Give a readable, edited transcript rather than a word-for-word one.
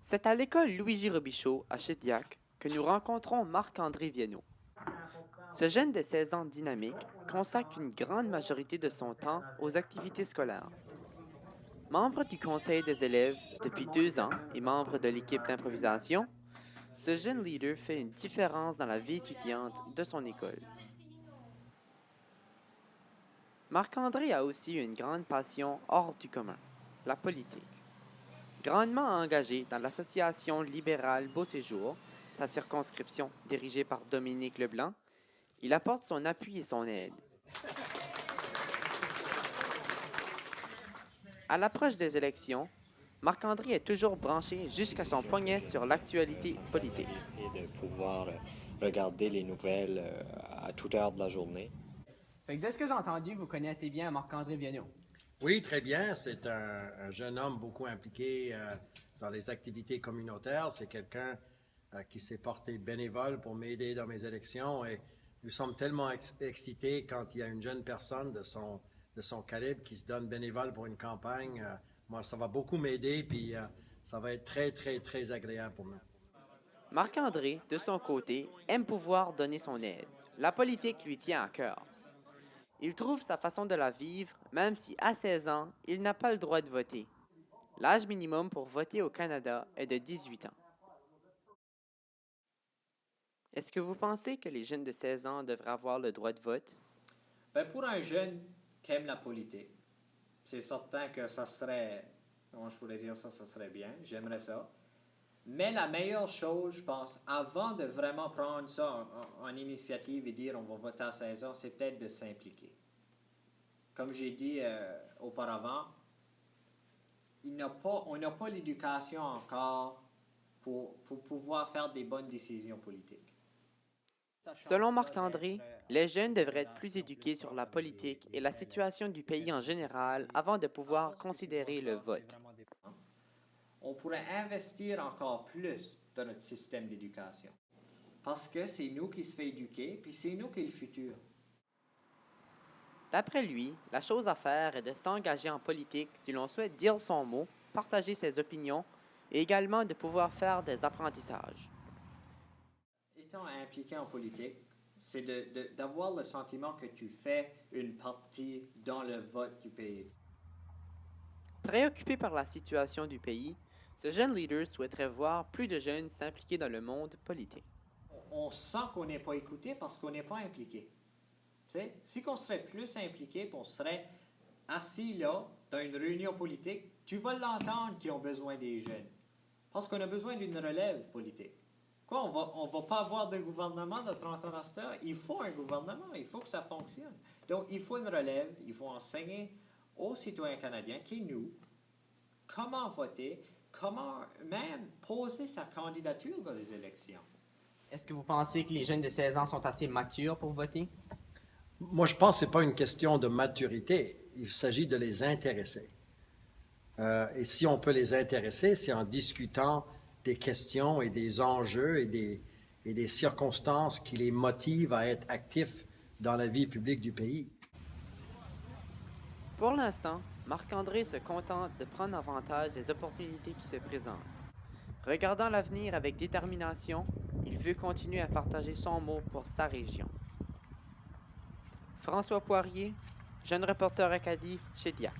C'est à l'école Luigi Robichaud, à Chediac, que nous rencontrons Marc-André Viennot. Ce jeune de 16 ans dynamique consacre une grande majorité de son temps aux activités scolaires. Membre du conseil des élèves depuis 2 ans et membre de l'équipe d'improvisation, ce jeune leader fait une différence dans la vie étudiante de son école. Marc-André a aussi une grande passion hors du commun, la politique. Grandement engagé dans l'association libérale Beau Séjour, sa circonscription dirigée par Dominique Leblanc, il apporte son appui et son aide. À l'approche des élections, Marc-André est toujours branché jusqu'à son poignet sur l'actualité politique. Et de pouvoir regarder les nouvelles à toute heure de la journée. Fait que de ce que j'ai entendu, vous connaissez bien Marc-André Viennot. Oui, très bien. C'est un jeune homme beaucoup impliqué dans les activités communautaires. C'est quelqu'un qui s'est porté bénévole pour m'aider dans mes élections et nous sommes tellement excités quand il y a une jeune personne de son calibre qui se donne bénévole pour une campagne. Moi, ça va beaucoup m'aider puis ça va être très, très, très agréable pour moi. Marc-André, de son côté, aime pouvoir donner son aide. La politique lui tient à cœur. Il trouve sa façon de la vivre, même si à 16 ans, il n'a pas le droit de voter. L'âge minimum pour voter au Canada est de 18 ans. Est-ce que vous pensez que les jeunes de 16 ans devraient avoir le droit de vote? Ben, pour un jeune qui aime la politique, c'est certain que ça serait, comment je pourrais dire ça, ça serait bien, j'aimerais ça. Mais la meilleure chose, je pense, avant de vraiment prendre ça en initiative et dire on va voter à 16 ans, c'est peut-être de s'impliquer. Comme j'ai dit auparavant, on n'a pas l'éducation encore pour pouvoir faire des bonnes décisions politiques. Selon Marc-André, les jeunes devraient être plus éduqués sur la politique et la situation du pays en général avant de pouvoir considérer le vote. On pourrait investir encore plus dans notre système d'éducation. Parce que c'est nous qui se fait éduquer, puis c'est nous qui est le futur. D'après lui, la chose à faire est de s'engager en politique si l'on souhaite dire son mot, partager ses opinions et également de pouvoir faire des apprentissages. Étant impliqué en politique, c'est d'avoir le sentiment que tu fais une partie dans le vote du pays. Préoccupé par la situation du pays, ce jeune leader souhaiterait voir plus de jeunes s'impliquer dans le monde politique. On sent qu'on n'est pas écouté parce qu'on n'est pas impliqué. T'sais, si on serait plus impliqué, on serait assis là, dans une réunion politique, tu vas l'entendre qu'ils ont besoin des jeunes. Parce qu'on a besoin d'une relève politique. Quoi, on va pas avoir de gouvernement de 30 ans à cette heure. Il faut un gouvernement, il faut que ça fonctionne. Donc, il faut une relève, il faut enseigner aux citoyens canadiens, qui est nous, comment voter, comment même poser sa candidature dans les élections. Est-ce que vous pensez que les jeunes de 16 ans sont assez matures pour voter? Moi, je pense que ce n'est pas une question de maturité. Il s'agit de les intéresser. Et si on peut les intéresser, c'est en discutant des questions et des enjeux et des circonstances qui les motivent à être actifs dans la vie publique du pays. Pour l'instant, Marc-André se contente de prendre avantage des opportunités qui se présentent. Regardant l'avenir avec détermination, il veut continuer à partager son mot pour sa région. François Poirier, jeune reporter Acadie, Chediac.